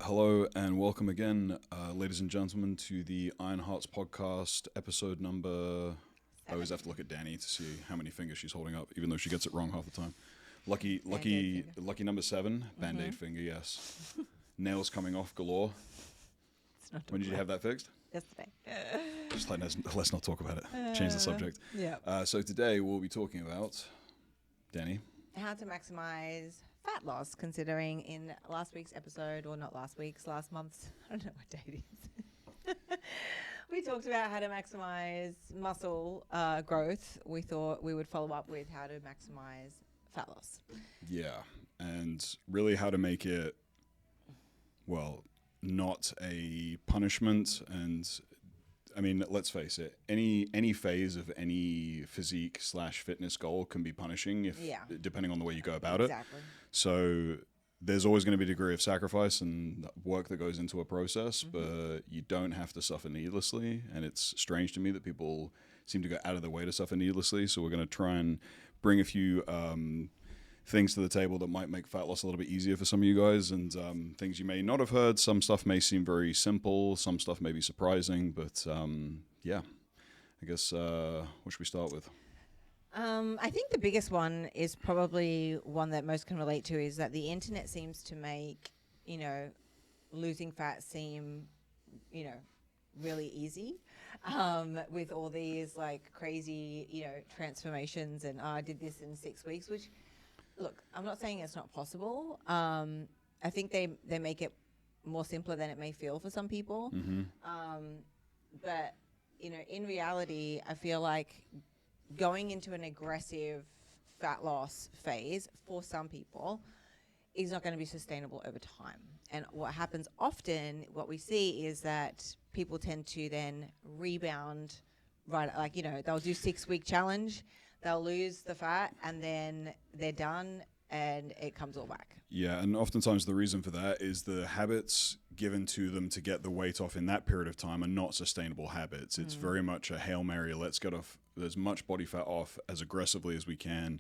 Hello and welcome again, ladies and gentlemen, to the Iron Hearts podcast, episode number... I always have to look at Danny to see how many fingers she's holding up, even though she gets it wrong half the time. Lucky number 7, Band-Aid finger, yes. Nails coming off galore. When did you have that fixed? Yesterday. Just let's not talk about it. Change the subject. Yeah. So today we'll be talking about, Danny. How to maximize fat loss, considering in last week's episode, or not last week's, last month's, I don't know what date it is. We talked about how to maximize muscle growth. We thought we would follow up with how to maximize fat loss. Yeah, and really how to make it, well, not a punishment. And I mean, let's face it, any phase of any physique / fitness goal can be punishing depending on the way you go about it. Exactly. So there's always going to be a degree of sacrifice and work that goes into a process, but you don't have to suffer needlessly. And it's strange to me that people seem to go out of their way to suffer needlessly. So we're going to try and bring a few things to the table that might make fat loss a little bit easier for some of you guys, and things you may not have heard. Some stuff may seem very simple, some stuff may be surprising, but yeah, I guess what should we start with? I think the biggest one is probably one that most can relate to, is that the internet seems to make, losing fat seem, really easy, with all these like crazy, transformations, and I did this in 6 weeks, which, look, I'm not saying it's not possible. I think they make it more simpler than it may feel for some people. But, in reality, I feel like going into an aggressive fat loss phase for some people is not going to be sustainable over time. And what happens often, what we see is that people tend to then rebound, right? Like, they'll do 6-week challenge, they'll lose the fat, and then they're done and it comes all back. Yeah, and oftentimes the reason for that is the habits given to them to get the weight off in that period of time are not sustainable habits. It's very much a Hail Mary, let's get off as much body fat off as aggressively as we can.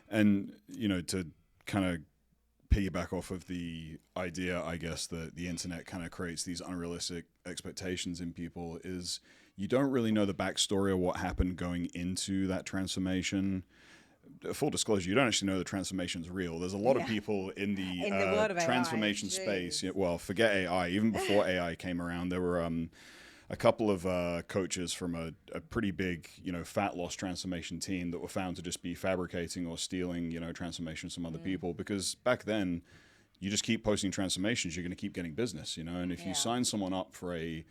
And, to kind of piggyback off of the idea, I guess, that the internet kind of creates these unrealistic expectations in people, is you don't really know the backstory of what happened going into that transformation. Full disclosure, you don't actually know the transformation's real. There's a lot of people in the world of transformation AI. space. Well, forget AI. Even before AI came around, there were a couple of coaches from a pretty big, fat loss transformation team that were found to just be fabricating or stealing, transformations from other people. Because back then, you just keep posting transformations, you're going to keep getting business, And if you sign someone up for a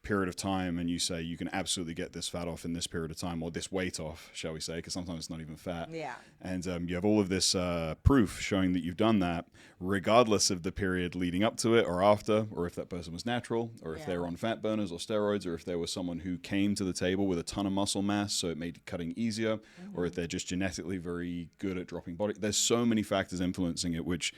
period of time and you say you can absolutely get this fat off in this period of time, or this weight off, shall we say, because sometimes it's not even fat. Yeah. And you have all of this proof showing that you've done that, regardless of the period leading up to it or after, or if that person was natural, or if they were on fat burners or steroids, or if there was someone who came to the table with a ton of muscle mass, so it made cutting easier, or if they're just genetically very good at dropping body. There's so many factors influencing it, which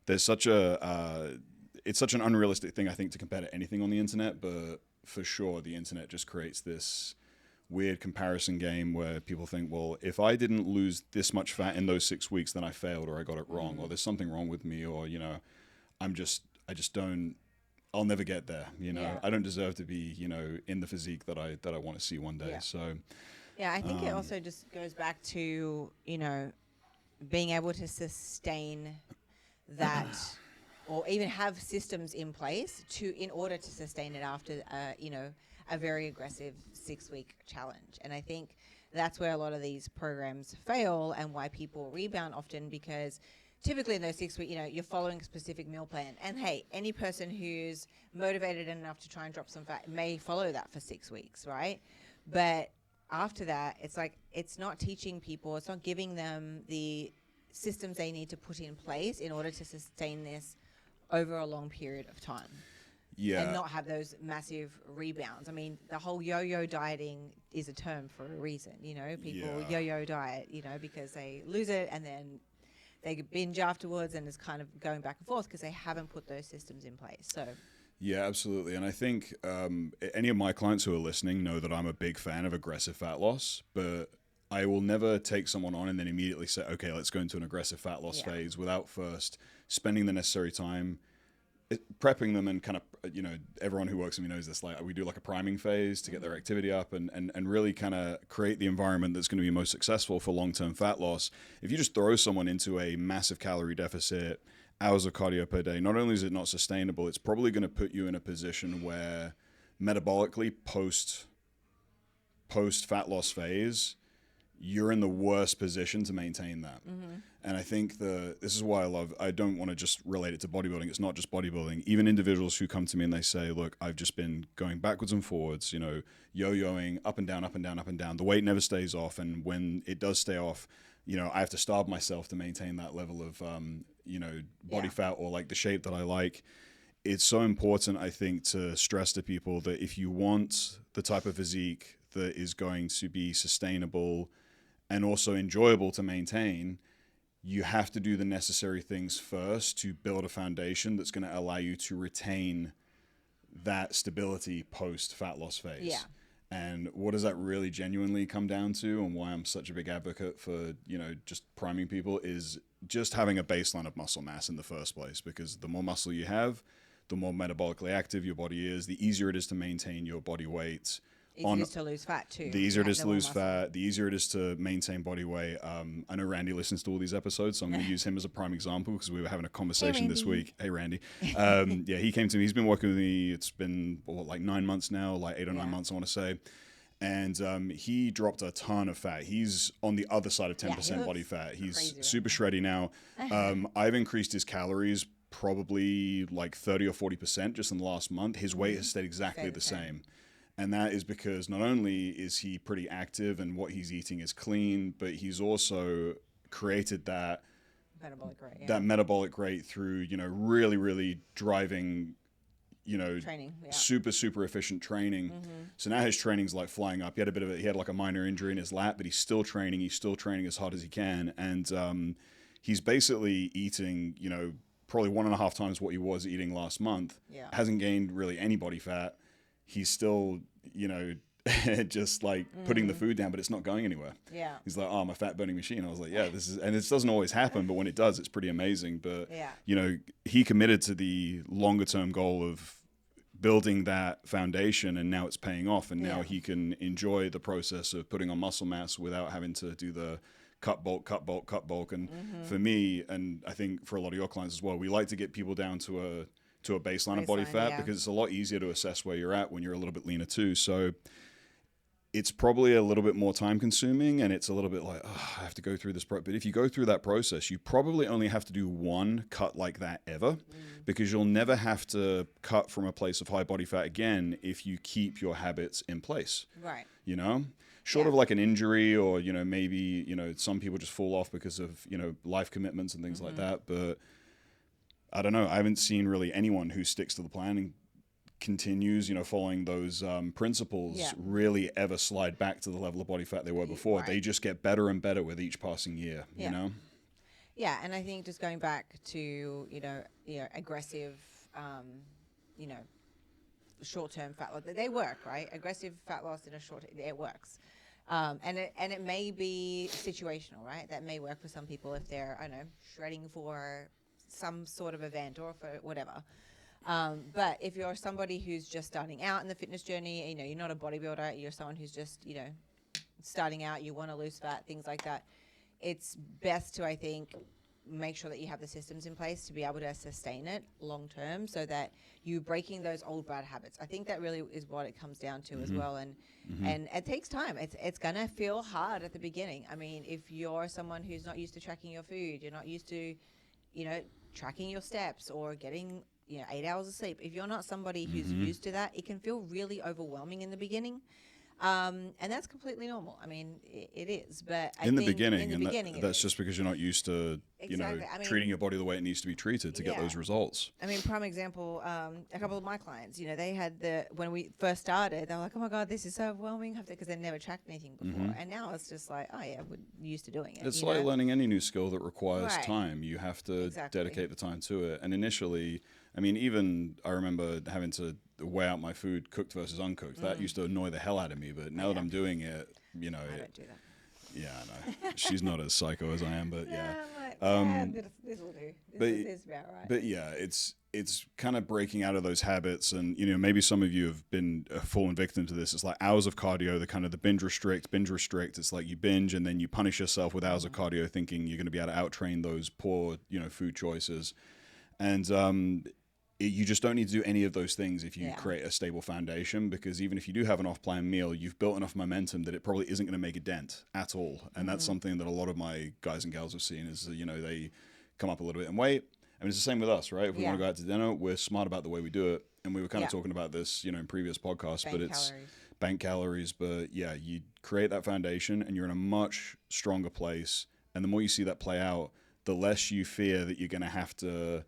there's such it's such an unrealistic thing, I think, to compare to anything on the internet, but for sure, the internet just creates this weird comparison game where people think, well, if I didn't lose this much fat in those 6 weeks, then I failed, or I got it wrong, or there's something wrong with me, or, I just don't, I'll never get there. I don't deserve to be, in the physique that I want to see one day. Yeah. So, yeah, I think it also just goes back to, being able to sustain that or even have systems in place in order to sustain it after, a very aggressive 6-week challenge. And I think that's where a lot of these programs fail, and why people rebound often, because typically in those 6 weeks, you're following a specific meal plan. And hey, any person who's motivated enough to try and drop some fat may follow that for 6 weeks, right? But after that, it's like, it's not teaching people, it's not giving them the systems they need to put in place in order to sustain this over a long period of time. Yeah. And not have those massive rebounds. I mean, the whole yo-yo dieting is a term for a reason, People yo-yo diet, because they lose it and then they binge afterwards, and it's kind of going back and forth because they haven't put those systems in place. So yeah, absolutely. And I think any of my clients who are listening know that I'm a big fan of aggressive fat loss, but I will never take someone on and then immediately say, okay, let's go into an aggressive fat loss phase without first spending the necessary time prepping them and kind of, everyone who works with me knows this, like we do like a priming phase to get their activity up and really kind of create the environment that's going to be most successful for long-term fat loss. If you just throw someone into a massive calorie deficit, hours of cardio per day, not only is it not sustainable, it's probably going to put you in a position where metabolically post fat loss phase, you're in the worst position to maintain that. And I think this is why I don't want to just relate it to bodybuilding. It's not just bodybuilding. Even individuals who come to me and they say, look, I've just been going backwards and forwards, yo-yoing up and down, up and down, up and down. The weight never stays off. And when it does stay off, I have to starve myself to maintain that level of, body fat or like the shape that I like. It's so important, I think, to stress to people that if you want the type of physique that is going to be sustainable and also enjoyable to maintain, you have to do the necessary things first to build a foundation that's going to allow you to retain that stability post fat loss phase. Yeah. And what does that really genuinely come down to, and why I'm such a big advocate for, just priming people, is just having a baseline of muscle mass in the first place, because the more muscle you have, the more metabolically active your body is, the easier it is to maintain your body weight. Easier to lose fat too. The easier it is to lose fat, the easier it is to maintain body weight. I know Randy listens to all these episodes, so I'm going to use him as a prime example because we were having a conversation this week. Hey, Randy. Yeah, he came to me. He's been working with me. It's been like 9 months now, like 8 or 9 months, I want to say. And he dropped a ton of fat. He's on the other side of 10% body fat. He's crazy, super shreddy now. I've increased his calories probably like 30 or 40% just in the last month. His weight has stayed exactly the same. And that is because not only is he pretty active and what he's eating is clean, but he's also created that metabolic rate through, really, really driving, training, super efficient training. So now his training's like flying up. He had like a minor injury in his lat, but he's still training. He's still training as hard as he can. And he's basically eating, probably 1.5 times what he was eating last month. Hasn't gained really any body fat. He's still, just like putting the food down, but it's not going anywhere. He's like, oh, I'm a fat burning machine. I was like, yeah, and this doesn't always happen, but when it does, it's pretty amazing. But, he committed to the longer term goal of building that foundation, and now it's paying off. And now he can enjoy the process of putting on muscle mass without having to do the cut bulk. And for me, and I think for a lot of your clients as well, we like to get people down to a baseline of body fat because it's a lot easier to assess where you're at when you're a little bit leaner too. So it's probably a little bit more time consuming, and it's a little bit like, oh, I have to go through this. But if you go through that process, you probably only have to do one cut like that ever, because you'll never have to cut from a place of high body fat again if you keep your habits in place. Right. Short of like an injury or, maybe, some people just fall off because of, life commitments and things like that. But I don't know. I haven't seen really anyone who sticks to the plan and continues, following those principles really ever slide back to the level of body fat they were before. Right. They just get better and better with each passing year, you know? Yeah, and I think just going back to, aggressive, short-term fat loss, they work, right? Aggressive fat loss in a short, it works. And it may be situational, right? That may work for some people if they're, shredding for some sort of event or for whatever. But if you're somebody who's just starting out in the fitness journey, you're not a bodybuilder, you're someone who's just, starting out, you want to lose fat, things like that. It's best to, I think, make sure that you have the systems in place to be able to sustain it long term, so that you're breaking those old bad habits. I think that really is what it comes down to as well. And it takes time. It's going to feel hard at the beginning. I mean, if you're someone who's not used to tracking your food, you're not used to, tracking your steps or getting 8 hours of sleep. If you're not somebody who's used to that, it can feel really overwhelming in the beginning. And that's completely normal. I mean, it is, but in the beginning, that's just because you're not used to, treating your body the way it needs to be treated to get those results. I mean, prime example, a couple of my clients, they had when we first started, they were like, oh my God, this is so overwhelming, because they never tracked anything before. And now it's just like, oh yeah, we're used to doing it. It's like learning any new skill that requires time. You have to dedicate the time to it. And initially, I mean, even I remember having to weigh out my food cooked versus uncooked. That used to annoy the hell out of me. But now that I'm doing it, I don't do that. Yeah, I know. She's not as psycho as I am, but yeah. This will do. But This is about right. But yeah, it's kind of breaking out of those habits, and maybe some of you have been fallen victim to this. It's like hours of cardio, the kind of the binge restrict. It's like you binge and then you punish yourself with hours of cardio, thinking you're going to be able to out train those poor food choices, and you just don't need to do any of those things if you create a stable foundation, because even if you do have an off-plan meal, you've built enough momentum that it probably isn't going to make a dent at all. And that's something that a lot of my guys and gals have seen is they come up a little bit in weight. I mean, it's the same with us, right? If we want to go out to dinner, we're smart about the way we do it. And we were kind of talking about this, in previous podcasts, but it's bank calories. But yeah, you create that foundation and you're in a much stronger place. And the more you see that play out, the less you fear that you're going to have to,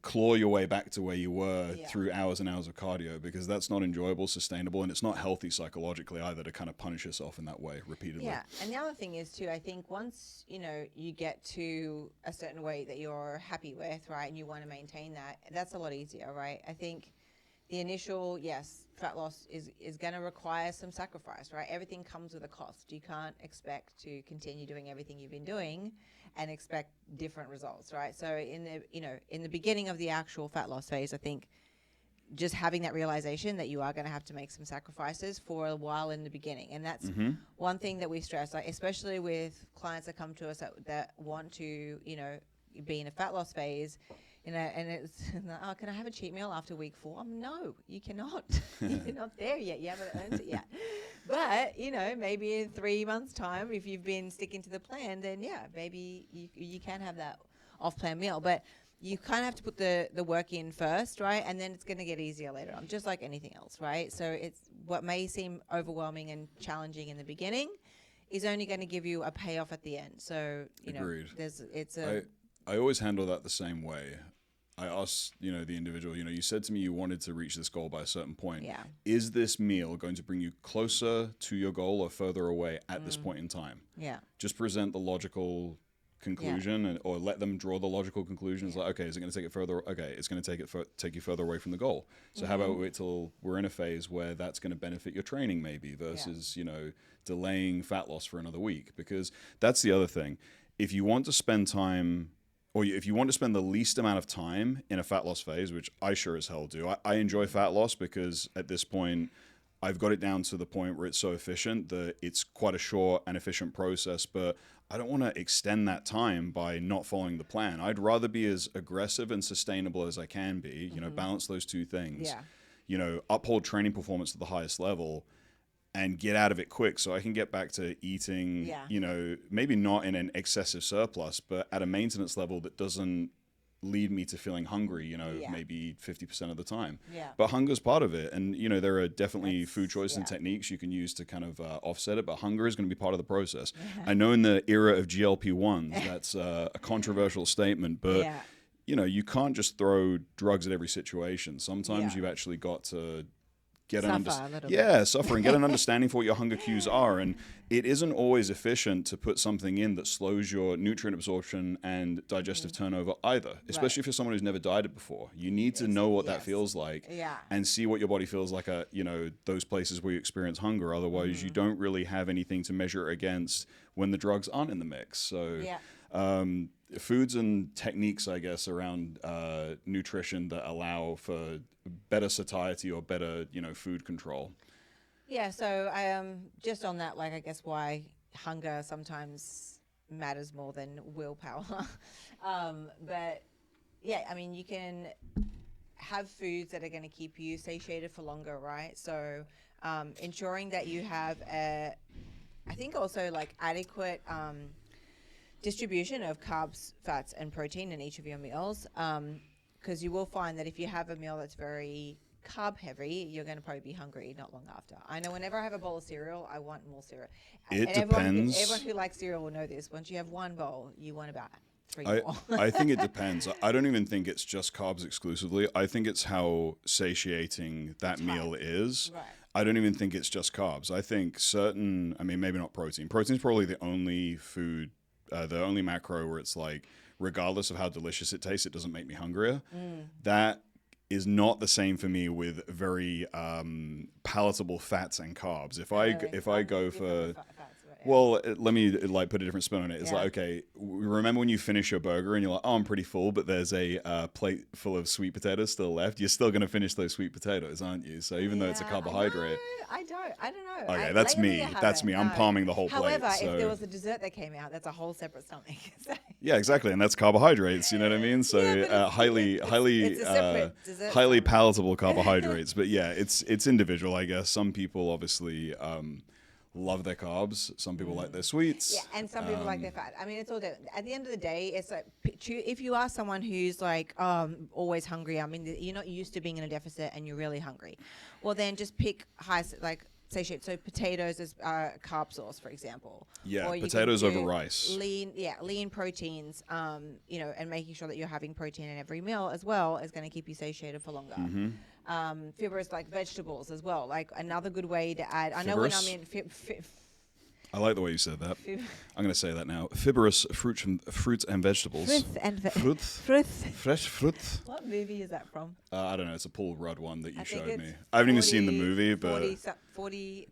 claw your way back to where you were through hours and hours of cardio, because that's not enjoyable, sustainable, and it's not healthy psychologically either to kind of punish yourself in that way repeatedly. Yeah, and the other thing is too, I think once, you get to a certain weight that you're happy with, right, and you want to maintain that, that's a lot easier, right? I think the initial, fat loss is going to require some sacrifice, right? Everything comes with a cost. You can't expect to continue doing everything you've been doing and expect different results, right? So in the beginning of the actual fat loss phase, I think just having that realization that you are going to have to make some sacrifices for a while in the beginning. And that's one thing that we stress, like, especially with clients that come to us that want to, be in a fat loss phase, and it's, oh, can I have a cheat meal after week 4? No, you cannot. You're not there yet. You haven't earned it yet. But, maybe in 3 months' time, if you've been sticking to the plan, then maybe you can have that off-plan meal. But you kind of have to put the work in first, right? And then it's going to get easier later on, just like anything else, right? So it's what may seem overwhelming and challenging in the beginning is only going to give you a payoff at the end. So, Agreed. it's a... I always handle that the same way. I asked, the individual, you said to me you wanted to reach this goal by a certain point. Yeah. Is this meal going to bring you closer to your goal or further away at this point in time? Yeah. Just present the logical conclusion or let them draw the logical conclusions. Like, okay, is it going to take it further? Okay, it's going to take you further away from the goal. So how about we wait till we're in a phase where that's going to benefit your training maybe versus, delaying fat loss for another week? Because that's the other thing. If you want to spend time, or if you want to spend the least amount of time in a fat loss phase, which I sure as hell do, I enjoy fat loss because at this point, I've got it down to the point where it's so efficient that it's quite a short and efficient process, but I don't want to extend that time by not following the plan. I'd rather be as aggressive and sustainable as I can be, balance those two things, uphold training performance to the highest level, and get out of it quick so I can get back to eating, maybe not in an excessive surplus, but at a maintenance level that doesn't lead me to feeling hungry, maybe 50% of the time. Yeah. But hunger's part of it. And, there are definitely food choices and techniques you can use to kind of offset it, but hunger is going to be part of the process. I know in the era of GLP-1s, that's a controversial statement, but, you can't just throw drugs at every situation. Sometimes you've actually got to suffer and get an understanding for what your hunger cues are. And it isn't always efficient to put something in that slows your nutrient absorption and digestive turnover either, especially if you're someone who's never dieted before. You need to know what that feels like and see what your body feels like at, those places where you experience hunger. Otherwise, you don't really have anything to measure it against when the drugs aren't in the mix. So foods and techniques, I guess, around nutrition that allow for better satiety or better, food control. Yeah, so just on that, like, I guess why hunger sometimes matters more than willpower. But yeah, I mean, you can have foods that are going to keep you satiated for longer, right? So ensuring that you have I think also like adequate distribution of carbs, fats, and protein in each of your meals. Because you will find that if you have a meal that's very carb heavy, you're going to probably be hungry not long after. I know whenever I have a bowl of cereal, I want more cereal. It depends. Everyone who likes cereal will know this. Once you have one bowl, you want about 3 more. I think it depends. I don't even think it's just carbs exclusively. I think it's how satiating that meal is. Right. I don't even think it's just carbs. I think maybe not protein. Protein's probably the only food, the only macro where it's like, regardless of how delicious it tastes, it doesn't make me hungrier. That is not the same for me with very palatable fats and carbs. If I go for Well, let me like put a different spin on it. It's Yeah. like, okay, remember when you finish your burger and you're like, oh, I'm pretty full, but there's a plate full of sweet potatoes still left. You're still going to finish those sweet potatoes, aren't you? So even though it's a Yeah, carbohydrate. I don't know. Okay, I, that's lately I me. That's haven't, me. I'm no. palming the whole plate. However, So if there was a dessert that came out, that's a whole separate stomach. So- yeah, exactly, and that's carbohydrates. You know what I mean? So Yeah, but it's- it's a separate dessert highly stomach. palatable carbohydrates. But yeah, it's individual, I guess. Some people obviously love their carbs. Some people like their sweets. Yeah, and some people like their fat. I mean, it's all different. At the end of the day, it's like if you are someone who's like always hungry. I mean, you're not used to being in a deficit and you're really hungry. Well, then just pick high like satiate. So potatoes as carb source, for example. Yeah, Or you can potatoes over do rice. lean proteins. You know, and making sure that you're having protein in every meal as well is going to keep you satiated for longer. Fibrous like vegetables as well. Like another good way to add. I know when I'm Fibrous? in I like the way you said that. I'm going to say that now. Fibrous fruits and vegetables. Fresh fruit. What movie is that from? I don't know. It's a Paul Rudd one that you I think showed it's me. I haven't even seen the movie, but 40.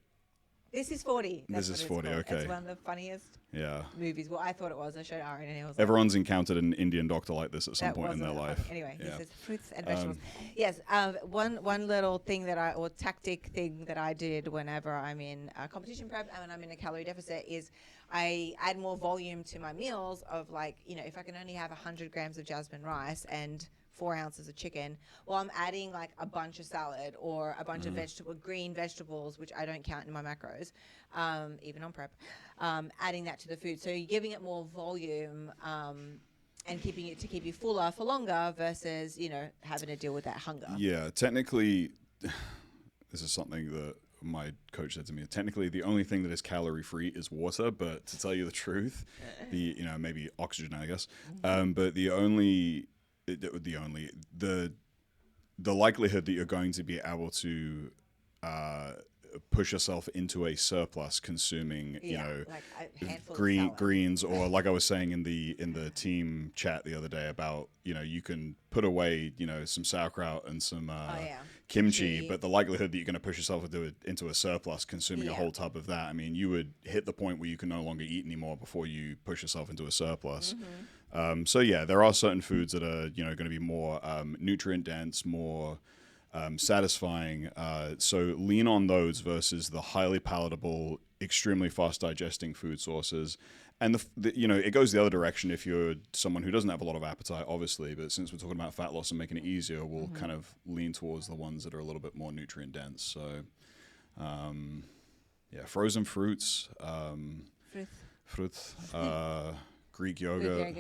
This is 40. This is 40, okay. It's one of the funniest yeah. movies. Well, I thought it was. I showed Aaron and he was like, Everyone's encountered an Indian doctor like this at some that point in their wasn't life. funny. Anyway, Yeah. he says fruits and vegetables. Yes, one little thing or tactic thing that I did whenever I'm in a competition prep and when I'm in a calorie deficit is I add more volume to my meals of like, you know, if I can only have 100 grams of jasmine rice and 4 ounces of chicken, well, I'm adding like a bunch of salad or a bunch of green vegetables, which I don't count in my macros, even on prep, adding that to the food. So you're giving it more volume and keeping it to keep you fuller for longer versus, you know, having to deal with that hunger. Yeah, technically, this is something that my coach said to me. Technically, the only thing that is calorie free is water. But to tell you the truth, maybe oxygen, I guess. But the likelihood that you're going to be able to push yourself into a surplus consuming like a handful of salad. greens, or like I was saying in the team chat the other day about, you can put away some sauerkraut and some kimchi, but the likelihood that you're going to push yourself into a surplus consuming a whole tub of that, I mean, you would hit the point where you can no longer eat anymore before you push yourself into a surplus. So yeah, there are certain foods that are going to be more nutrient dense, more satisfying. So lean on those versus the highly palatable, extremely fast digesting food sources. And it goes the other direction if you're someone who doesn't have a lot of appetite, obviously. But since we're talking about fat loss and making it easier, we'll kind of lean towards the ones that are a little bit more nutrient dense. So, frozen fruits, fruits, Greek yogurt,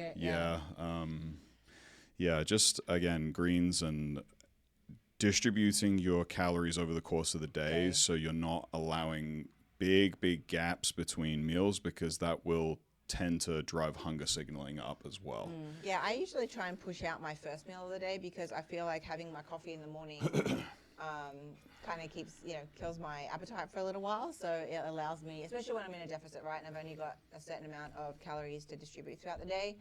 just again greens and distributing your calories over the course of the day, so you're not allowing big gaps between meals, because that will tend to drive hunger signaling up as well. Yeah, I usually try and push out my first meal of the day because I feel like having my coffee in the morning kind of kills my appetite for a little while. So it allows me, especially when I'm in a deficit, right, and I've only got a certain amount of calories to distribute throughout the day,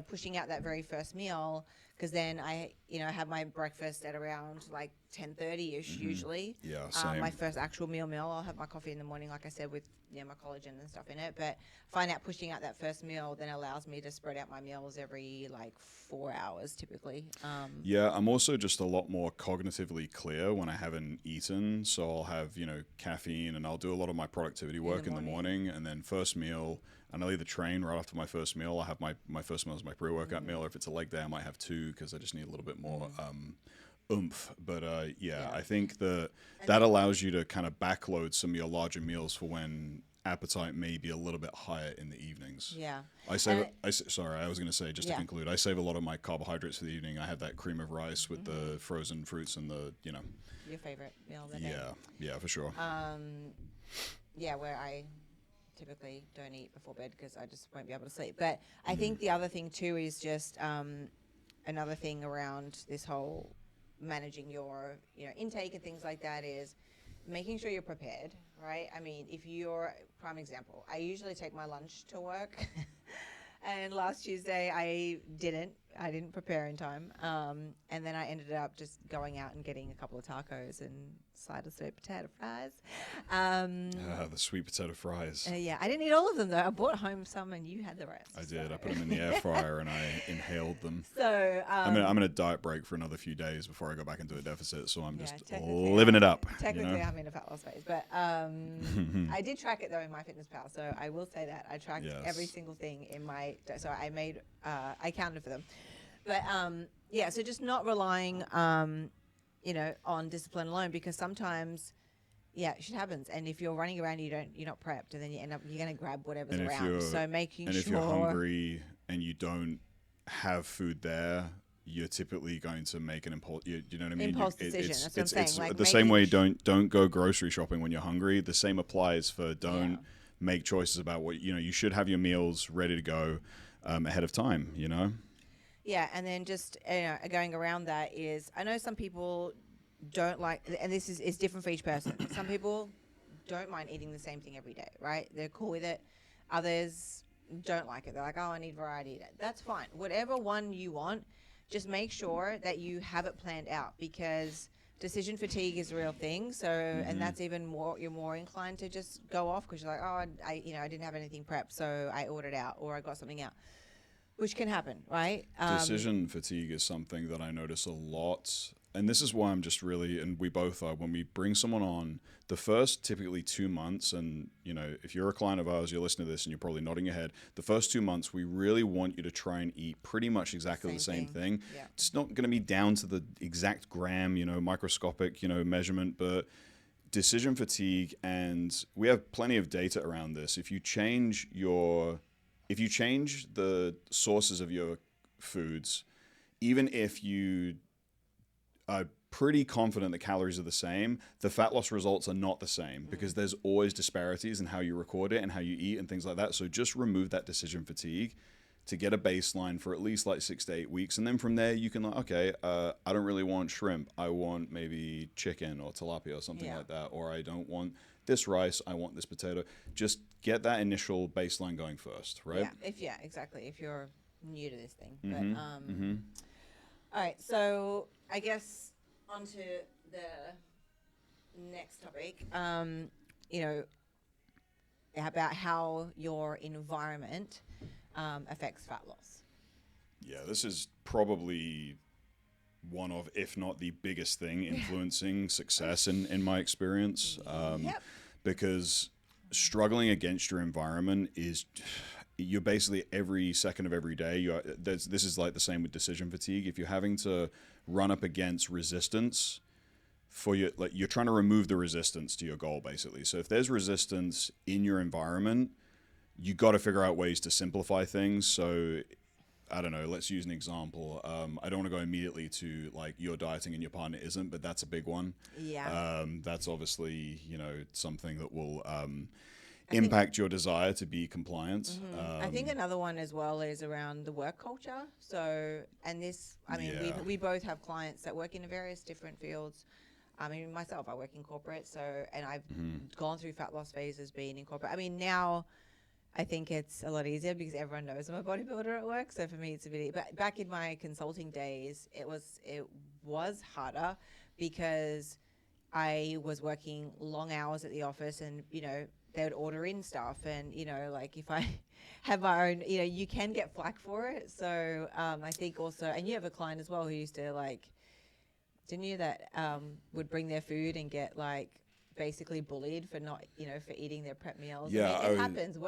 pushing out that very first meal, because then I have my breakfast at around like 10:30ish usually. Yeah, same. My first actual meal. I'll have my coffee in the morning, like I said, with my collagen and stuff in it. But find out pushing out that first meal then allows me to spread out my meals every like 4 hours typically. I'm also just a lot more cognitively clear when I haven't eaten. So I'll have caffeine, and I'll do a lot of my productivity work in the morning, and then first meal. And I'll either train right after my first meal. I'll have my first meal as my pre-workout meal. Or if it's a leg day, I might have 2 because I just need a little bit more oomph. But I think that allows you to kind of backload some of your larger meals for when appetite may be a little bit higher in the evenings. Yeah. I was going to say, just to conclude, I save a lot of my carbohydrates for the evening. I have that cream of rice with the frozen fruits and the, Your favorite meal of the day. Yeah, for sure. Where I typically don't eat before bed because I just won't be able to sleep. But I think the other thing too is just another thing around this whole managing your intake and things like that is making sure you're prepared, right? I mean, if you're prime example, I usually take my lunch to work. And last Tuesday I didn't, I didn't prepare in time. And then I ended up just going out and getting a couple of tacos and side of sweet potato fries. The sweet potato fries. Yeah, I didn't eat all of them though. I brought home some, and you had the rest. I did. So. I put them in the air fryer and I inhaled them. So I'm in a diet break for another few days before I go back into a deficit, so I'm just technically living it up. Technically, I'm in a fat loss phase, but I did track it though in MyFitnessPal. So I will say that I tracked every single thing in my. So I made, I counted for them, but yeah. So just not relying, you know, on discipline alone, because sometimes. Yeah, shit happens, and if you're running around, you're not prepped, and then you're gonna grab whatever's around. So making sure. And if you're hungry and you don't have food there, you're typically going to make an impulse. You know what I mean? Impulse decision. That's what I'm saying. It's like the same way. Don't go grocery shopping when you're hungry. The same applies for don't make choices about what you should have your meals ready to go ahead of time. You know. Yeah, and then just going around that is, I know some people don't like, and this is different for each person. Some people don't mind eating the same thing every day, right? They're cool with it. Others don't like it. They're like, oh, I need variety. That's fine. Whatever one you want, just make sure that you have it planned out, because decision fatigue is a real thing. So, and that's even more, you're more inclined to just go off because you're like, oh, I didn't have anything prepped, so I ordered out or I got something out. Which can happen, right? Decision fatigue is something that I notice a lot. And this is why I'm just really, and we both are, when we bring someone on, the first typically 2 months, and, if you're a client of ours, you're listening to this and you're probably nodding your head, the first 2 months, we really want you to try and eat pretty much exactly the same thing. Yeah. It's not going to be down to the exact gram, microscopic, measurement, but decision fatigue, and we have plenty of data around this. If you change the sources of your foods, even if you are pretty confident the calories are the same, the fat loss results are not the same, because there's always disparities in how you record it and how you eat and things like that. So just remove that decision fatigue to get a baseline for at least like 6 to 8 weeks. And then from there you can I don't really want shrimp. I want maybe chicken or tilapia or something like that. Or I don't want this rice. I want this potato. Just get that initial baseline going first, right? Yeah, exactly. If you're new to this thing. But all right, so I guess onto the next topic. About how your environment affects fat loss. Yeah, this is probably one of, if not the biggest thing influencing success in my experience. Because struggling against your environment is, you're basically every second of every day. This is like the same with decision fatigue. If you're having to run up against resistance you're trying to remove the resistance to your goal, basically. So if there's resistance in your environment, you got to figure out ways to simplify things. So I don't know, let's use an example. I don't want to go immediately to like you're dieting and your partner isn't, but that's a big one. Yeah. That's obviously, something that will impact your desire to be compliant. I think another one as well is around the work culture. So, and this, we both have clients that work in various different fields. Myself, I work in corporate, and I've gone through fat loss phases being in corporate. Now I think it's a lot easier because everyone knows I'm a bodybuilder at work. So for me, it's a bit, but back in my consulting days, it was harder because I was working long hours at the office, and, they would order in stuff, and, like if I have my own, you can get flack for it. So I think also, and you have a client as well who used to didn't you, that would bring their food and get basically bullied for not, for eating their prep meals. Yeah, it happens.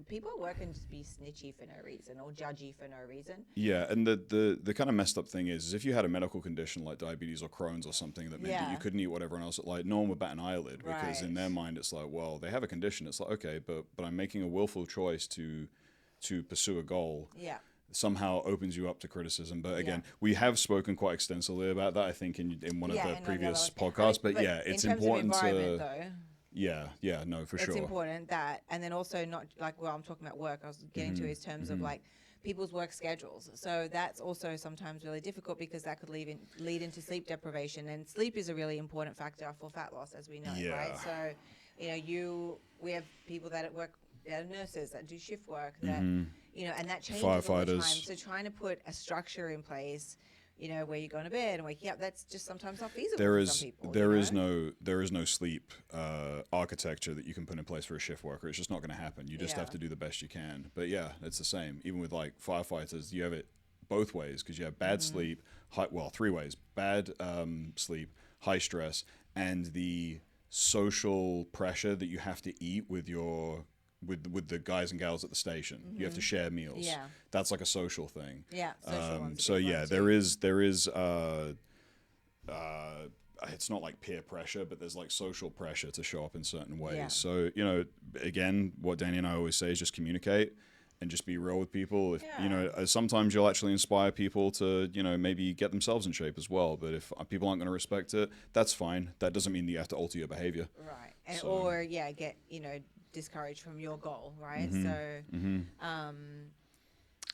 People at work can just be snitchy for no reason or judgy for no reason. Yeah, and the kind of messed up thing is if you had a medical condition like diabetes or Crohn's or something that meant that you couldn't eat what everyone else, no one would bat an eyelid, because in their mind it's like, well, they have a condition. It's like, okay, but I'm making a willful choice to pursue a goal. Yeah. Somehow opens you up to criticism. But again, we have spoken quite extensively about that, I think, in one of the previous podcasts. But it's important to... Though, no, for sure. It's important that, and then also not I'm talking about work, I was getting to is terms of people's work schedules. So that's also sometimes really difficult because that could lead into sleep deprivation, and sleep is a really important factor for fat loss, as we know, right? So, we have people that at work, nurses that do shift work that, and that changes all the time. Firefighters. So trying to put a structure in place, where you're going to bed and waking up, that's just sometimes not feasible There for is some people. there is no sleep architecture that you can put in place for a shift worker. It's just not going to happen. You just have to do the best you can. But yeah, it's the same. Even with like firefighters, you have it both ways because you have bad sleep, three ways: bad sleep, high stress, and the social pressure that you have to eat with your with the guys and gals at the station. You have to share meals. Yeah. That's like a social thing. Yeah. So yeah, there is it's not like peer pressure, but there's like social pressure to show up in certain ways. Yeah. So, again, what Danny and I always say is just communicate and just be real with people. If sometimes you'll actually inspire people to, maybe get themselves in shape as well. But if people aren't going to respect it, that's fine. That doesn't mean that you have to alter your behavior. Right. Or get, discouraged from your goal, right? So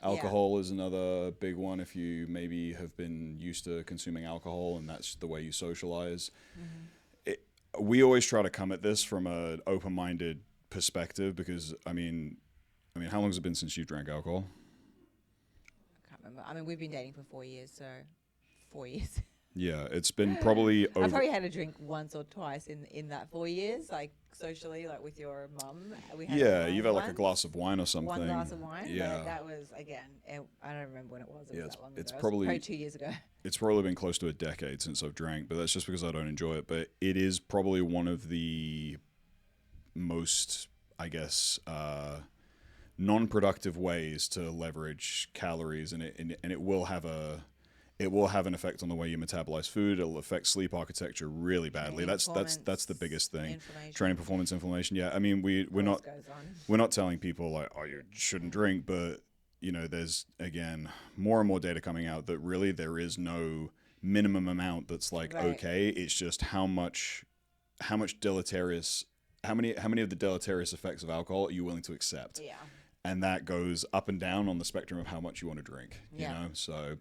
Alcohol is another big one. If you maybe have been used to consuming alcohol and that's the way you socialize, we always try to come at this from an open-minded perspective because, I mean, how long has it been since you drank alcohol? I can't remember. I mean, we've been dating for 4 years, so 4 years. Yeah, it's been probably over. I've probably had a drink once or twice in that 4 years, like socially, like with your mum. You've had like a glass of wine or something. One glass of wine. Yeah, but that was I don't remember when it was. It was that long ago. It's It was probably 2 years ago. It's probably been close to a decade since I've drank, but that's just because I don't enjoy it. But it is probably one of the most, I guess, non-productive ways to leverage calories, and it will have an effect on the way you metabolize food. It'll affect sleep architecture really badly. That's the biggest thing. Training performance inflammation. Yeah, I mean we're not telling people like, oh, you shouldn't drink, but there's again more and more data coming out that really there is no minimum amount that's like okay. It's just how many of the deleterious effects of alcohol are you willing to accept? Yeah. And that goes up and down on the spectrum of how much you want to drink. So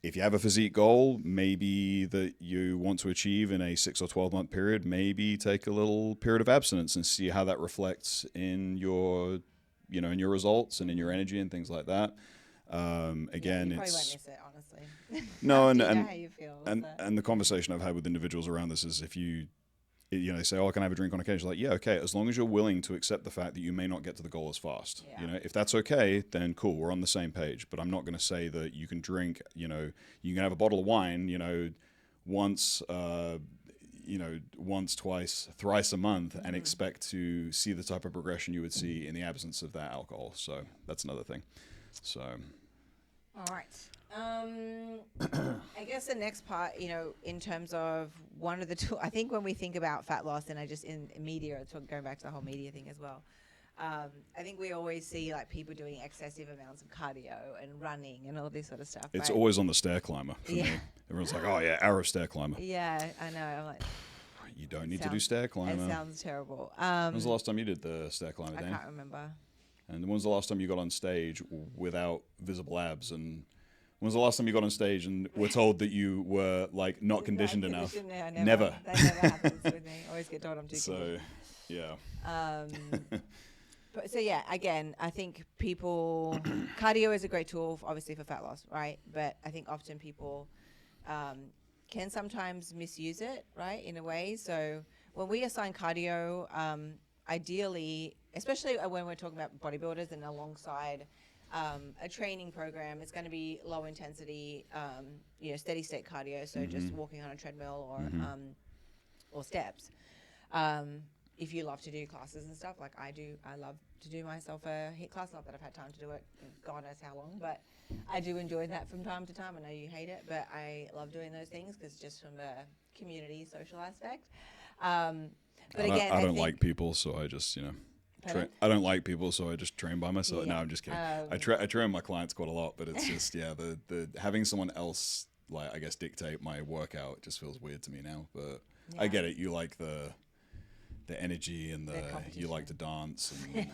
if you have a physique goal, maybe that you want to achieve in a 6 or 12 month period, maybe take a little period of abstinence and see how that reflects in your, in your results and in your energy and things like that. Again, you probably won't it's miss it, honestly. no, and how you feel, and the conversation I've had with individuals around this is if they say, oh, I can have a drink on occasion. Like, yeah, okay, as long as you're willing to accept the fact that you may not get to the goal as fast. Yeah. If that's okay, then cool, we're on the same page. But I'm not going to say that you can drink, you can have a bottle of wine, once, twice, thrice a month and expect to see the type of progression you would see in the absence of that alcohol. So that's another thing. So. All right. I guess the next part, in terms of one of the tools, I think when we think about fat loss, and in media, going back to the whole media thing as well, I think we always see like people doing excessive amounts of cardio and running and all this sort of stuff. It's right? always on the stair climber for me. Everyone's like, oh yeah, hour of stair climber. Yeah, I know. I'm like, you don't need to do stair climber. It sounds terrible. When was the last time you did the stair climber, Dan? I can't remember. And when was the last time you got on stage without visible abs? And when was the last time you got on stage and were told that you were like not conditioned enough? Never. That never happens with me. I always get told I'm too So, yeah. So yeah, again, I think people cardio is a great tool, obviously for fat loss, right? But I think often people can sometimes misuse it, right, in a way. So when we assign cardio, ideally, especially when we're talking about bodybuilders and alongside a training program, it's going to be low intensity, steady state cardio. So just walking on a treadmill or steps. If you love to do classes and stuff like I do, I love to do myself a HIIT class. Not that I've had time to do it, God knows how long, but I do enjoy that from time to time. I know you hate it, but I love doing those things because just from a community social aspect. But again, I don't like people, so I just I don't like people, so I just train by myself. Yeah. No, I'm just kidding. I train my clients quite a lot, but it's just the having someone else like I guess dictate my workout just feels weird to me now. But I get it. You like the energy and you like to dance and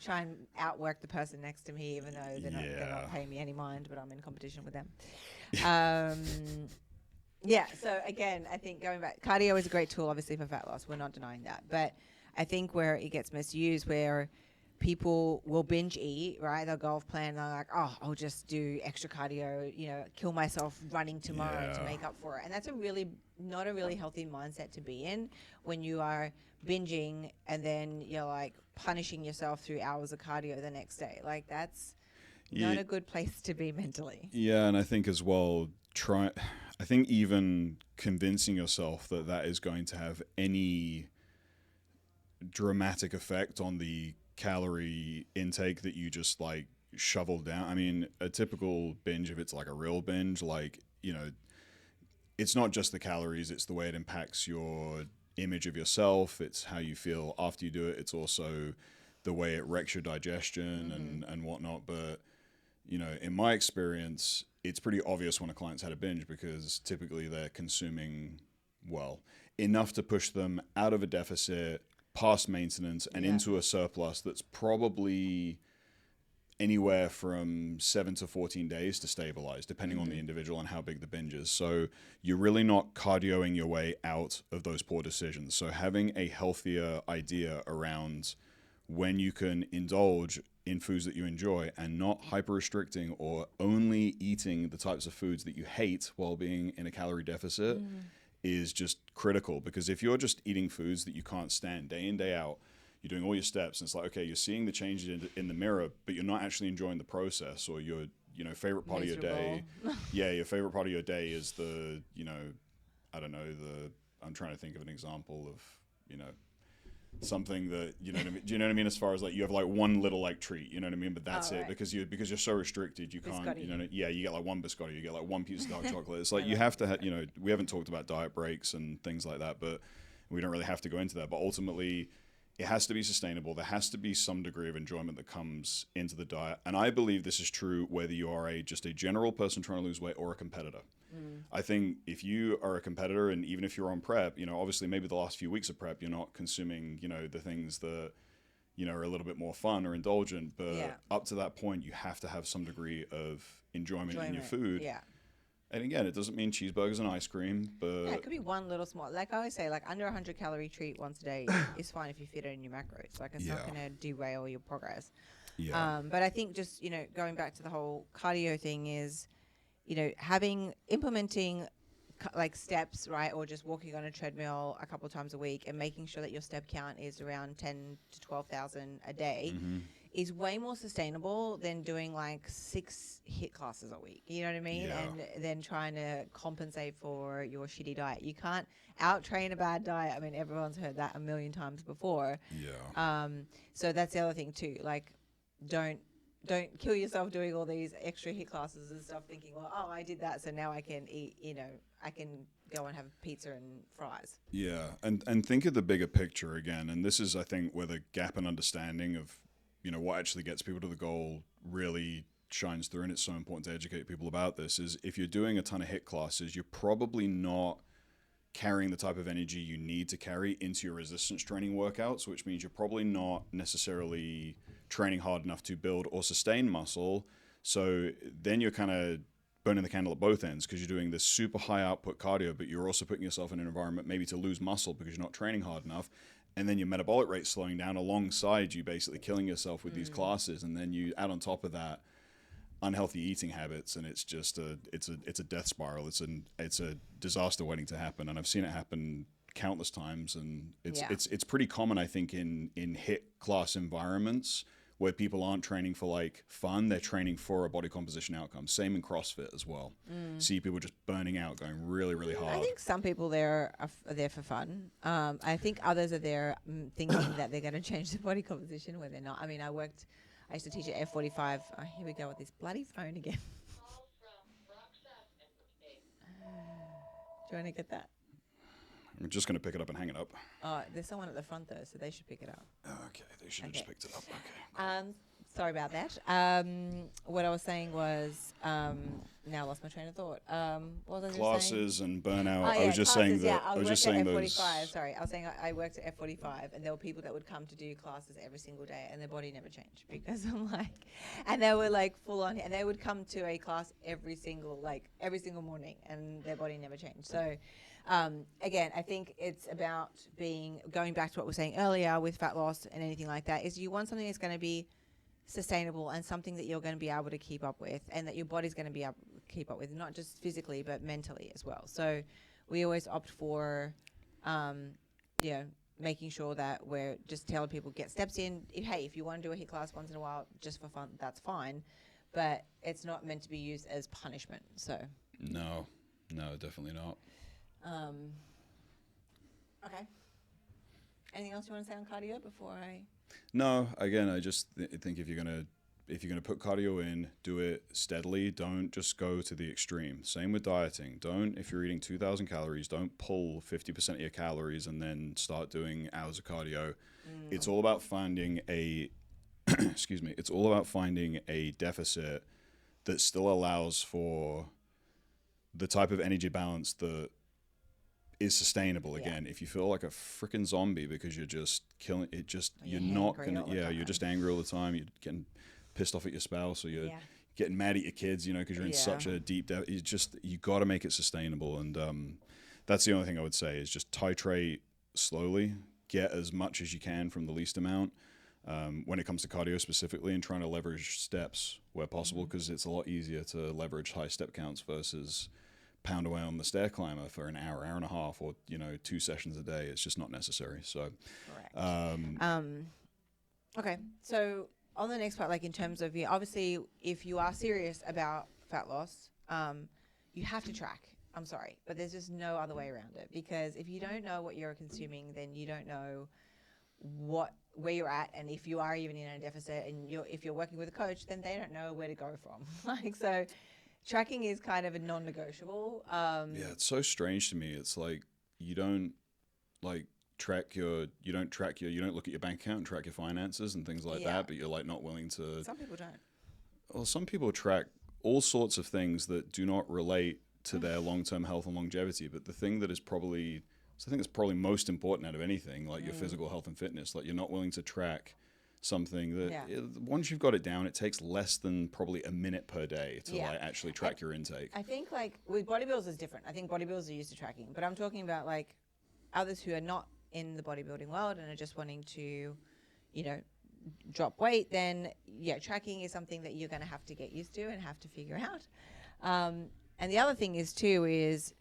try and outwork the person next to me, even though they're not paying me any mind, but I'm in competition with them. So again, I think going back, cardio is a great tool, obviously, for fat loss. We're not denying that. But I think where it gets misused, where people will binge eat, right? They'll go off plan. They're like, oh, I'll just do extra cardio, kill myself running tomorrow to Yeah. make up for it. And that's not a really healthy mindset to be in when you are binging and then you're like punishing yourself through hours of cardio the next day. Like that's not a good place to be mentally. Yeah, and I think as well, I think even convincing yourself that that is going to have any dramatic effect on the calorie intake that you just like shovel down. I mean, a typical binge, if it's like a real binge, like, it's not just the calories, it's the way it impacts your image of yourself, it's how you feel after you do it, it's also the way it wrecks your digestion and whatnot. But, in my experience, it's pretty obvious when a client's had a binge because typically they're consuming, well, enough to push them out of a deficit, past maintenance, and into a surplus that's probably anywhere from 7 to 14 days to stabilize, depending on the individual and how big the binge is. So you're really not cardioing your way out of those poor decisions. So having a healthier idea around when you can indulge in foods that you enjoy and not hyper restricting or only eating the types of foods that you hate while being in a calorie deficit is just critical. Because if you're just eating foods that you can't stand day in, day out, you're doing all your steps, and it's like, okay, you're seeing the changes in the mirror, but you're not actually enjoying the process, or your favorite part of your day. Your favorite part of your day is the, I don't know, I'm trying to think of an example of, something that, do you know what I mean? As far as like, you have like one little like treat, you know what I mean? But that's it, because you're so restricted, you can't, you get like one biscotti, you get like one piece of dark chocolate. It's like, you have to have, we haven't talked about diet breaks and things like that, but we don't really have to go into that. But ultimately, it has to be sustainable. There has to be some degree of enjoyment that comes into the diet. And I believe this is true whether you are just a general person trying to lose weight or a competitor. I think if you are a competitor, and even if you're on prep, obviously maybe the last few weeks of prep, you're not consuming, the things that, are a little bit more fun or indulgent. But up to that point, you have to have some degree of enjoyment in your food. Yeah. And again, it doesn't mean cheeseburgers and ice cream, but it could be one little small, like I always say, like under 100 calorie treat once a day is fine if you fit it in your macros. Like it's not going to derail your progress. But I think just, going back to the whole cardio thing is, implementing like steps, right? Or just walking on a treadmill a couple of times a week and making sure that your step count is around 10 to 12,000 a day is way more sustainable than doing like 6 HIIT classes a week. You know what I mean? Yeah. And then trying to compensate for your shitty diet. You can't out-train a bad diet. I mean, everyone's heard that a million times before. Yeah. So that's the other thing too. Like, don't kill yourself doing all these extra HIIT classes and stuff thinking, well, oh, I did that, so now I can eat, I can go and have pizza and fries. Yeah, and think of the bigger picture again. And this is, I think, where the gap in understanding of, what actually gets people to the goal really shines through. And it's so important to educate people about this, is if you're doing a ton of HIIT classes, you're probably not carrying the type of energy you need to carry into your resistance training workouts, which means you're probably not necessarily training hard enough to build or sustain muscle. So then you're kind of burning the candle at both ends, because you're doing this super high output cardio, but you're also putting yourself in an environment maybe to lose muscle because you're not training hard enough. And then your metabolic rate slowing down alongside you, basically killing yourself with these classes. And then you add on top of that unhealthy eating habits, and it's just it's a death spiral. It's a disaster waiting to happen. And I've seen it happen countless times. And it's pretty common, I think, in HIIT class environments where people aren't training for like fun, they're training for a body composition outcome. Same in CrossFit as well. See people just burning out, going really, really hard. I think some people there are there for fun. I think others are there thinking that they're going to change their body composition where they're not. I mean, I used to teach at F45. Oh, here we go with this bloody phone again. Do you want to get that? I'm just going to pick it up and hang it up. Oh, there's someone at the front though, so they should pick it up. Okay, they should have just picked it up. Okay. Sorry about that. What I was saying was, now I lost my train of thought. What was I just saying? Classes and burnout. Oh, I yeah, was just classes, saying that. yeah. I was just at saying F45. those. Sorry, I was saying I worked at F45, and there were people that would come to do classes every single day, and their body never changed because I'm like, and they were like full on, and they would come to a class every single morning, and their body never changed. So, again, I think it's about going back to what we were saying earlier with fat loss and anything like that. Is you want something that's going to be sustainable and something that you're going to be able to keep up with, and that your body's going to be able to keep up with, not just physically but mentally as well. So we always opt for making sure that we're just telling people get steps in. If you want to do a HIIT class once in a while just for fun, that's fine, but it's not meant to be used as punishment. So No, definitely not. Okay, anything else you want to say on cardio before I No, again, I just think if you're gonna put cardio in, do it steadily. Don't just go to the extreme. Same with dieting. Don't, if you're eating 2,000 calories, don't pull 50% of your calories and then start doing hours of cardio. It's all about finding a excuse me. It's all about finding a deficit that still allows for the type of energy balance that is sustainable. Again, if you feel like a freaking zombie because you're just killing it, you're not gonna, you're just angry all the time, you're getting pissed off at your spouse, or you're getting mad at your kids, because you're in such a deep depth. You got to make it sustainable, and that's the only thing I would say is just titrate slowly, get as much as you can from the least amount. When it comes to cardio specifically, and trying to leverage steps where possible, because it's a lot easier to leverage high step counts versus pound away on the stair climber for an hour and a half, or 2 sessions a day. It's just not necessary. So okay, so on the next part, like in terms of, obviously if you are serious about fat loss, you have to track. I'm sorry, but there's just no other way around it, because if you don't know what you're consuming, then you don't know where you're at, and if you are even in a deficit, and if you're working with a coach, then they don't know where to go from. So tracking is kind of a non-negotiable. It's so strange to me. It's like you don't you don't look at your bank account and track your finances and things like that, but you're like not willing to. Some people don't. Well, some people track all sorts of things that do not relate to their long-term health and longevity. But the thing that is probably, I think it's probably most important out of anything, like your physical health and fitness, like you're not willing to track something that once you've got it down, it takes less than probably a minute per day to like actually track your intake. I think like with bodybuilders is different. I think bodybuilders are used to tracking, but I'm talking about like others who are not in the bodybuilding world and are just wanting to, drop weight. Then tracking is something that you're going to have to get used to and have to figure out. And the other thing is too is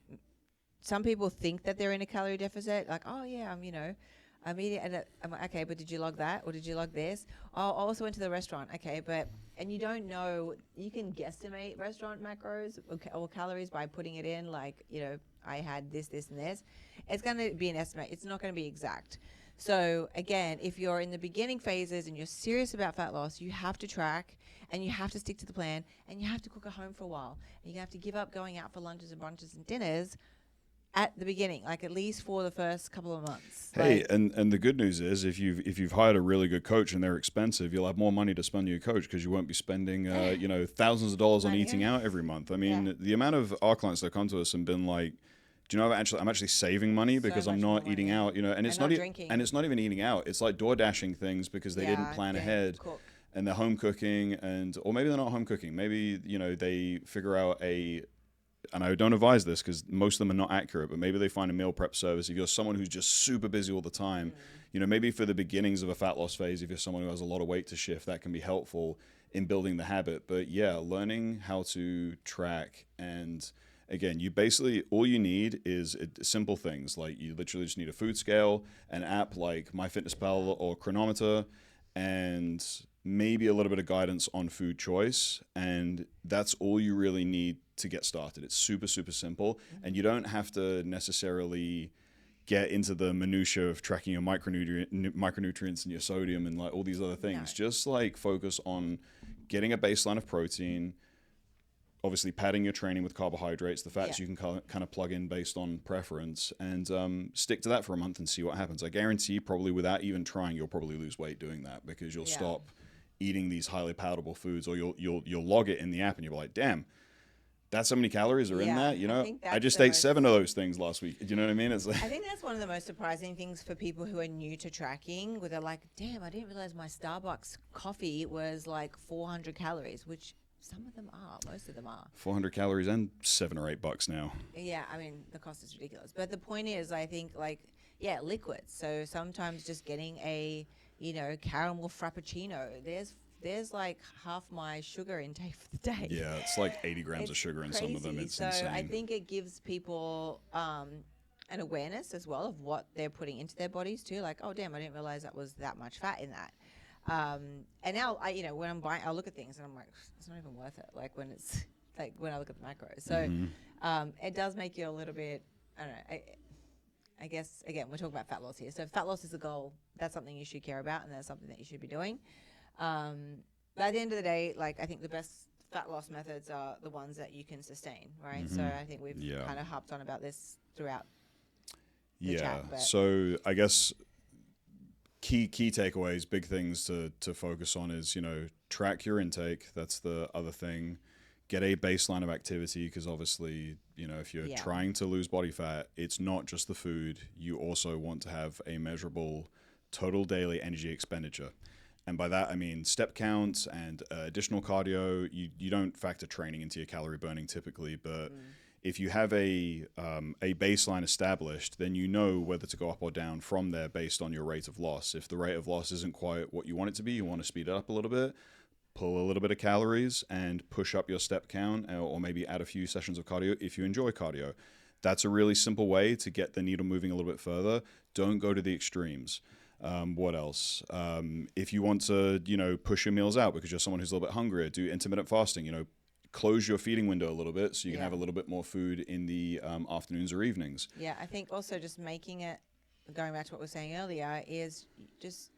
some people think that they're in a calorie deficit, like, oh yeah, I'm eating, and I'm like, okay, but did you log that, or did you log this? Oh, I also went to the restaurant, okay, and you don't know, you can guesstimate restaurant macros or calories by putting it in, like, I had this, and this. It's going to be an estimate. It's not going to be exact. So again, if you're in the beginning phases and you're serious about fat loss, you have to track, and you have to stick to the plan, and you have to cook at home for a while, and you have to give up going out for lunches and brunches and dinners at the beginning, like at least for the first couple of months. Hey, and the good news is if you've hired a really good coach and they're expensive, you'll have more money to spend on your coach, because you won't be spending thousands of dollars on eating out every month. I mean, the amount of our clients that come to us and been like, do you know, I'm actually saving money because I'm not eating out, and it's not drinking. And it's not even eating out. It's like door dashing things because they didn't plan ahead. Cook. And they're home cooking, or maybe they're not home cooking. Maybe, they figure out and I don't advise this because most of them are not accurate, but maybe they find a meal prep service. If you're someone who's just super busy all the time, maybe for the beginnings of a fat loss phase, if you're someone who has a lot of weight to shift, that can be helpful in building the habit. But learning how to track, and again, you basically, all you need is simple things. Like you literally just need a food scale, an app like MyFitnessPal or Chronometer, and maybe a little bit of guidance on food choice, and that's all you really need to get started. It's super, super simple, and you don't have to necessarily get into the minutia of tracking your micronutrients and your sodium and like all these other things. No. Just like focus on getting a baseline of protein, obviously padding your training with carbohydrates, the fats you can kind of plug in based on preference, and stick to that for a month and see what happens. I guarantee probably without even trying, you'll probably lose weight doing that, because you'll stop eating these highly palatable foods, or you'll log it in the app and you're like, damn, that's how many calories are in that. You know, I just ate 7 of those things last week. Do you know what I mean? It's like, I think that's one of the most surprising things for people who are new to tracking, where they're like, damn, I didn't realize my Starbucks coffee was like 400 calories, which some of them are, most of them are. 400 calories and $7 or $8 now. Yeah, I mean, the cost is ridiculous. But the point is, I think, like, yeah, liquids. So sometimes just getting a, caramel frappuccino, there's like half my sugar intake for the day. Yeah, it's like 80 grams of sugar in some of them. It's insane. I think it gives people an awareness as well of what they're putting into their bodies too. Like, oh, damn, I didn't realize that was that much fat in that. And now, when I'm buying, I'll look at things and I'm like, it's not even worth it. Like when it's like when I look at the macros. So it does make you a little bit, I don't know, I guess, again, we're talking about fat loss here. So fat loss is a goal. That's something you should care about, and that's something that you should be doing. But at the end of the day, like, I think the best fat loss methods are the ones that you can sustain, right? So I think we've kind of harped on about this throughout the chat. So I guess key takeaways, big things to focus on is, track your intake. That's the other thing. Get a baseline of activity, because obviously, if you're trying to lose body fat, it's not just the food. You also want to have a measurable total daily energy expenditure. And by that, I mean step count and additional cardio. You don't factor training into your calorie burning typically, but if you have a baseline established, then you know whether to go up or down from there based on your rate of loss. If the rate of loss isn't quite what you want it to be, you want to speed it up a little bit, pull a little bit of calories and push up your step count, or maybe add a few sessions of cardio if you enjoy cardio. That's a really simple way to get the needle moving a little bit further. Don't go to the extremes. What else? If you want to, push your meals out because you're someone who's a little bit hungrier, do intermittent fasting, close your feeding window a little bit so you can have a little bit more food in the afternoons or evenings. Yeah, I think also just making it, going back to what we were saying earlier, is just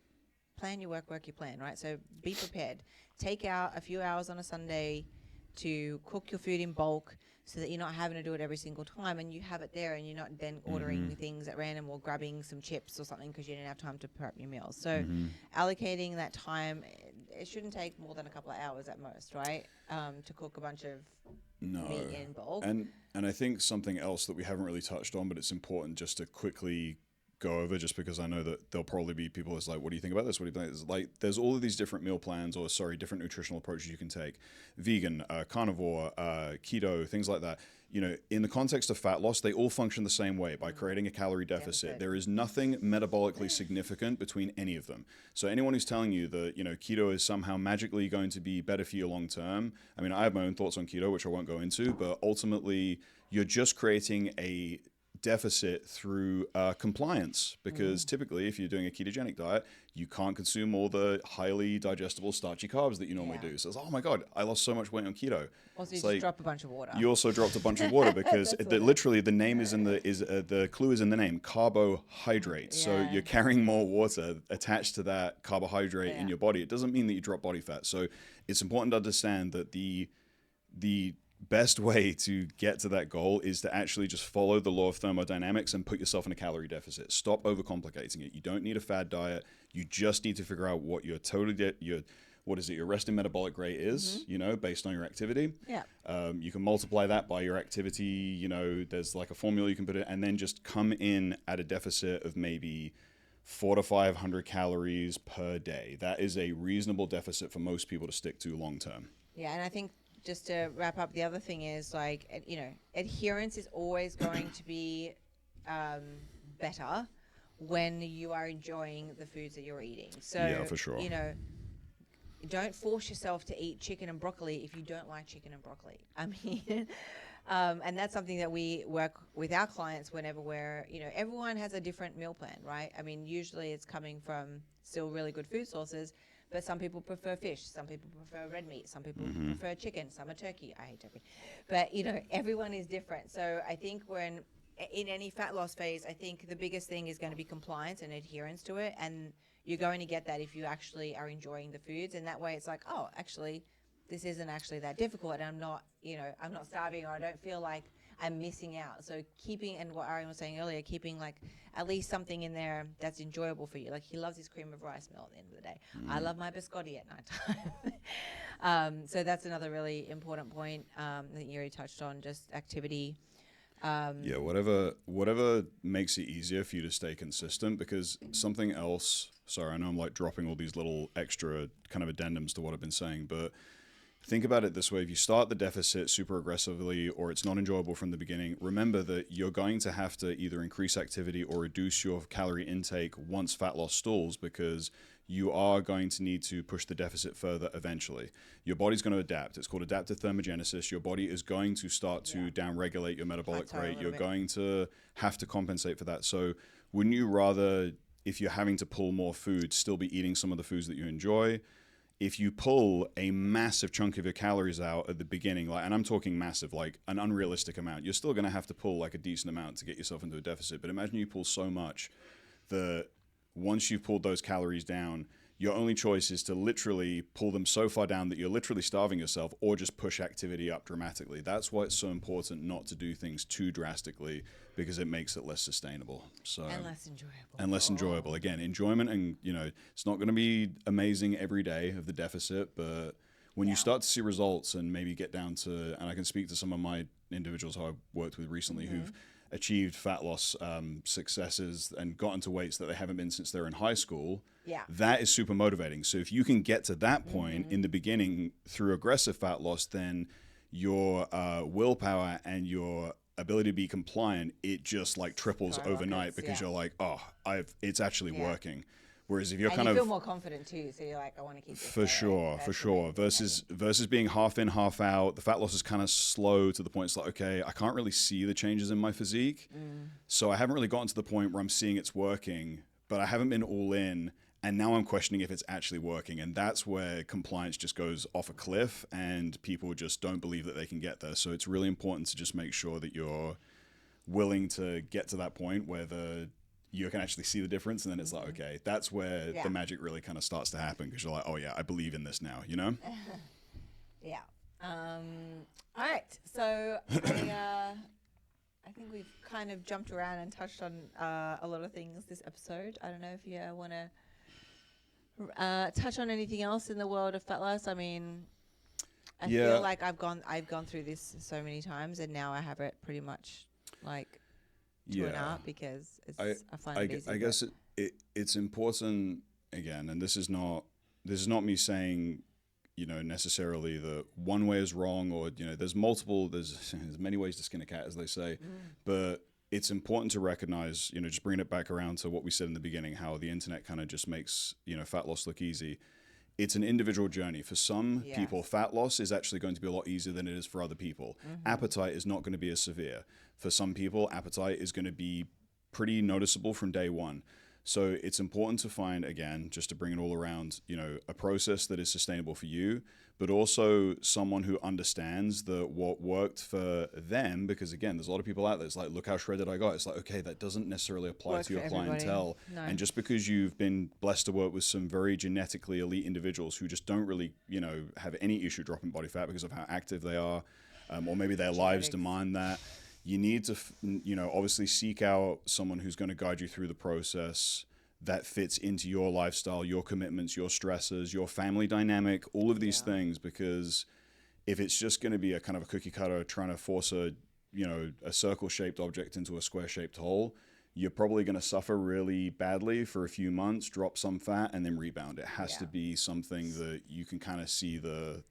plan your work your plan, right? So be prepared. Take out a few hours on a Sunday to cook your food in bulk so that you're not having to do it every single time, and you have it there and you're not then ordering things at random or grabbing some chips or something because you didn't have time to prep your meals. So allocating that time, it shouldn't take more than a couple of hours at most, right? To cook a bunch of meat in bulk. And I think something else that we haven't really touched on, but it's important just to quickly go over, just because I know that there'll probably be people that's like, what do you think about this? What do you think? It's like, there's all of these different meal plans, different nutritional approaches you can take. Vegan, carnivore, keto, things like that. In the context of fat loss, they all function the same way, by creating a calorie deficit. There is nothing metabolically significant between any of them. So anyone who's telling you that, keto is somehow magically going to be better for you long term, I mean, I have my own thoughts on keto, which I won't go into, but ultimately you're just creating a deficit through compliance, because typically if you're doing a ketogenic diet, you can't consume all the highly digestible starchy carbs that you normally do. So it's, oh my God, I lost so much weight on keto. Also, you just drop a bunch of water. You also dropped a bunch of water because literally the name is the clue is in the name, carbohydrate. So you're carrying more water attached to that carbohydrate in your body. It doesn't mean that you drop body fat. So it's important to understand that the best way to get to that goal is to actually just follow the law of thermodynamics and put yourself in a calorie deficit. Stop overcomplicating it. You don't need a fad diet. You just need to figure out what your your resting metabolic rate is, based on your activity. Yeah. You can multiply that by your activity. There's like a formula you can put it, and then just come in at a deficit of maybe 400 to 500 calories per day. That is a reasonable deficit for most people to stick to long term. Yeah, and I think, just to wrap up, the other thing is, like, adherence is always going to be better when you are enjoying the foods that you're eating. So, yeah, for sure. Don't force yourself to eat chicken and broccoli if you don't like chicken and broccoli. I mean, and that's something that we work with our clients whenever everyone has a different meal plan, right? I mean, usually it's coming from still really good food sources, but some people prefer fish, some people prefer red meat, some people prefer chicken, some are turkey. I hate turkey. But, everyone is different. So I think in any fat loss phase, I think the biggest thing is going to be compliance and adherence to it. And you're going to get that if you actually are enjoying the foods. And that way it's like, oh, actually, this isn't actually that difficult. And I'm not starving, or I don't feel like I'm missing out. So keeping, and what Arian was saying earlier, keeping like at least something in there that's enjoyable for you. Like he loves his cream of rice meal at the end of the day. I love my biscotti at nighttime. So that's another really important point that you already touched on, just activity. Yeah, whatever makes it easier for you to stay consistent, because something else, sorry, I know I'm like dropping all these little extra kind of addendums to what I've been saying, but think about it this way. If you start the deficit super aggressively or it's not enjoyable from the beginning, remember that you're going to have to either increase activity or reduce your calorie intake once fat loss stalls, because you are going to need to push the deficit further eventually. Your body's going to adapt. It's called adaptive thermogenesis. Your body is going to start to downregulate your metabolic rate. You're going to have to compensate for that. So wouldn't you rather, if you're having to pull more food, still be eating some of the foods that you enjoy? If you pull a massive chunk of your calories out at the beginning, like, and I'm talking massive, like an unrealistic amount, you're still going to have to pull like a decent amount to get yourself into a deficit. But imagine you pull so much that once you've pulled those calories down, your only choice is to literally pull them so far down that you're literally starving yourself, or just push activity up dramatically. That's why it's so important not to do things too drastically, because it makes it less sustainable. So And less enjoyable. And less enjoyable. Again, enjoyment, and it's not going to be amazing every day of the deficit, but when you start to see results and maybe get down to, and I can speak to some of my individuals who I've worked with recently who've achieved fat loss successes and gotten to weights that they haven't been since they're in high school, that is super motivating. So if you can get to that point in the beginning through aggressive fat loss, then your willpower and your ability to be compliant, it just like triples overnight, because you're like, oh, it's actually working. Whereas if you're you feel more confident too, so you're like, I want to keep this for sure. Versus being half in, half out, the fat loss is kind of slow to the point it's like, okay, I can't really see the changes in my physique, so I haven't really gotten to the point where I'm seeing it's working, but I haven't been all in, and now I'm questioning if it's actually working, and that's where compliance just goes off a cliff, and people just don't believe that they can get there. So it's really important to just make sure that you're willing to get to that point where you can actually see the difference, and then it's like, okay, that's where the magic really kind of starts to happen, because you're like, oh yeah, I believe in this now, Yeah. All right. So I think we've kind of jumped around and touched on a lot of things this episode. I don't know if you want to touch on anything else in the world of fat loss. I mean, I feel like I've gone through this so many times, and now I have it pretty much like to an art, because I find it easy. I guess it's important, again, and this is not me saying necessarily that one way is wrong, or there's many ways to skin a cat, as they say, but it's important to recognize, just bringing it back around to what we said in the beginning, how the internet kind of just makes fat loss look easy. It's an individual journey. For some people, fat loss is actually going to be a lot easier than it is for other people. Appetite is not going to be as severe. For some people, appetite is going to be pretty noticeable from day one. So it's important to find, again, just to bring it all around, a process that is sustainable for you, but also someone who understands what worked for them. Because again, there's a lot of people out there, it's like, look how shredded I got. It's like, okay, that doesn't necessarily apply to your clientele. No. And just because you've been blessed to work with some very genetically elite individuals who just don't really, have any issue dropping body fat because of how active they are, or maybe their lives demand that, you need to, obviously seek out someone who's going to guide you through the process that fits into your lifestyle, your commitments, your stresses, your family dynamic, all of these things. Because if it's just going to be a kind of a cookie cutter trying to force a circle shaped object into a square shaped hole, you're probably going to suffer really badly for a few months, drop some fat, and then rebound. It has to be something that you can kind of see the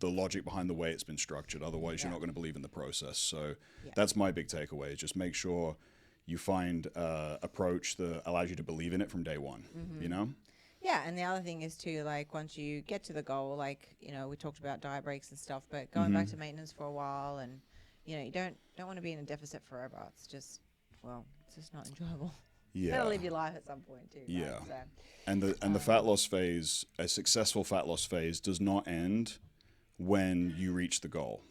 logic behind the way it's been structured. Otherwise, you're not going to believe in the process. So that's my big takeaway, is just make sure you find an approach that allows you to believe in it from day one, Yeah, and the other thing is too, like, once you get to the goal, like, we talked about diet breaks and stuff, but going back to maintenance for a while, and, you don't want to be in a deficit forever. It's just, it's just not enjoyable. You gotta live your life at some point too. Yeah. Right? So, And the fat loss phase, a successful fat loss phase, does not end when you reach the goal.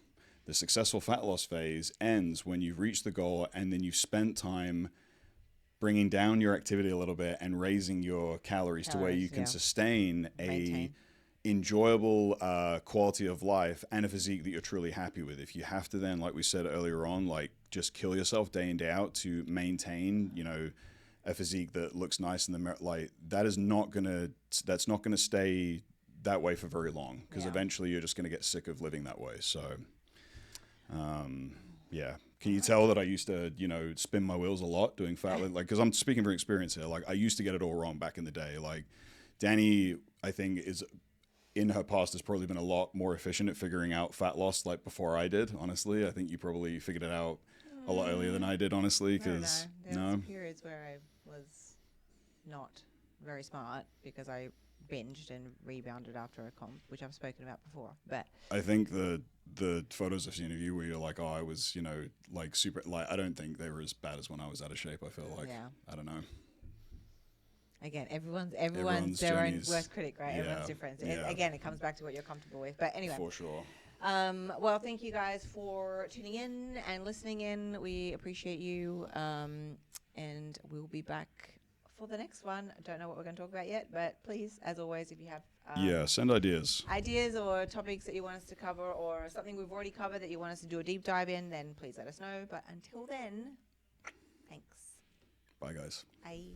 The successful fat loss phase ends when you've reached the goal, and then you've spent time bringing down your activity a little bit and raising your calories to where you can sustain a enjoyable quality of life and a physique that you're truly happy with. If you have to then, like we said earlier on, like just kill yourself day in, day out to maintain, you know, a physique that looks nice in the mirror, like that's not gonna stay that way for very long, because eventually you're just gonna get sick of living that way. So yeah. Can you tell that I used to, you know, spin my wheels a lot doing fat, like, because I'm speaking from experience here. Like, I used to get it all wrong back in the day. Like, Danny, I think, is in her past has probably been a lot more efficient at figuring out fat loss, like, before I did. Honestly, I think you probably figured it out a lot earlier than I did. Honestly, because there was periods where I was not very smart because I binged and rebounded after a comp, which I've spoken about before. But I think the photos I've seen of you where you're like, oh, I was, you know, like super, like, I don't think they were as bad as when I was out of shape. I feel like, I don't know. Again, everyone's their own worst critic, right? Everyone's different. Again, it comes back to what you're comfortable with. But anyway, for sure. Well, thank you guys for tuning in and listening in. We appreciate you, and we'll be back for the next one. I don't know what we're going to talk about yet, but please, as always, if you have send ideas or topics that you want us to cover, or something we've already covered that you want us to do a deep dive in, then please let us know. But until then, thanks. Bye, guys. Bye.